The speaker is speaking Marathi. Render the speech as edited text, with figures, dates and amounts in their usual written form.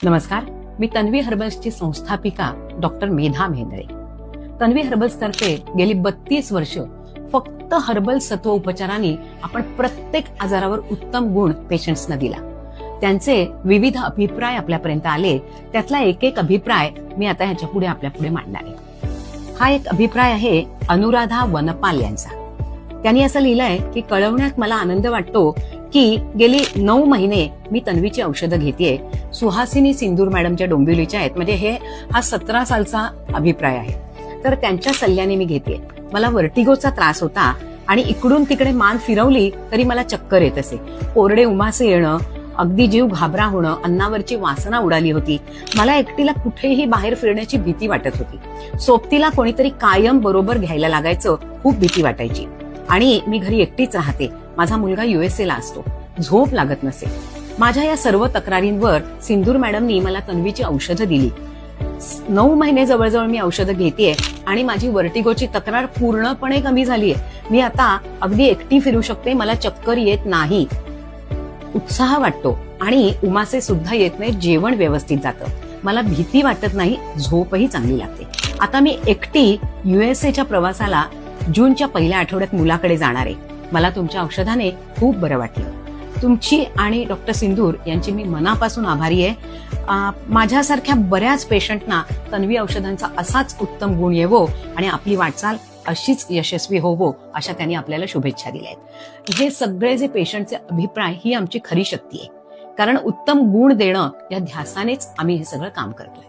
नमस्कार, मी तन्वी हर्बल्सची संस्थापिका डॉक्टर मेधा मेंदळे. तन्वी हर्बल्स तर्फे गेली 32 वर्ष फक्त हर्बल सत्व उपचारांनी आपण प्रत्येक आजारावर उत्तम गुण पेशंट्सना दिला. त्यांचे विविध अभिप्राय आपल्यापर्यंत आले. त्यातला एक अभिप्राय मी आता ह्याच्या पुढे आपल्या पुढे मांडणार आहे. हा एक अभिप्राय आहे अनुराधा वनपाल यांचा. त्यांनी असं लिहिलंय की कळवण्यात मला आनंद वाटतो की गेली 9 महिने मी तन्वीची औषधं घेतेय. सुहासिनी सिंदूर मॅडमच्या डोंबिवलीच्या आहेत. म्हणजे हा 17 सालचा अभिप्राय आहे. तर त्यांच्या सल्ल्याने मी घेतेय. मला वर्टिगोचा त्रास होता आणि इकडून तिकडे मान फिरवली तरी मला चक्कर येत असे. कोरडे उमासे येणं, अगदी जीव घाबरा होणं, अन्नावरची वासना उडाली होती. मला एकटीला कुठेही बाहेर फिरण्याची भीती वाटत होती. सोबतीला कोणीतरी कायम बरोबर घ्यायला लागायचं, खूप भीती वाटायची. आणि मी घरी एकटीच राहते. माझा मुलगा USA ला असतो. झोप लागत नसे. माझ्या या सर्व तक्रारींवर सिंदूर मॅडमनी मला तन्वीची औषधं दिली. 9 महिने जवळजवळ मी औषधं घेतेय आणि माझी वर्टिगोची तक्रार पूर्णपणे कमी झालीय. मी आता अगदी एकटी फिरू शकते. मला चक्कर येत नाही. उत्साह वाटतो आणि उमासे सुद्धा येत नाही. जेवण व्यवस्थित जातं. मला भीती वाटत नाही. झोपही चांगली लागते. आता मी एकटी USA च्या प्रवासाला जूनच्या पहिल्या आठवड्यात मुलाकडे जाणार आहे. मला तुमच्या औषधाने खूप बरं वाटलं. तुमची आणि डॉक्टर सिंदूर यांची मी मनापासून आभारी आहे. माझ्यासारख्या बऱ्याच पेशंटना तन्वी औषधांचा असाच उत्तम गुण येवो आणि आपली वाटचाल अशीच यशस्वी होवो अशा त्यांनी आपल्याला शुभेच्छा दिल्या आहेत. हे सगळे जे पेशंटचे अभिप्राय ही आमची खरी शक्ती आहे. कारण उत्तम गुण देणं या ध्यासानेच आम्ही हे सगळं काम करतोय.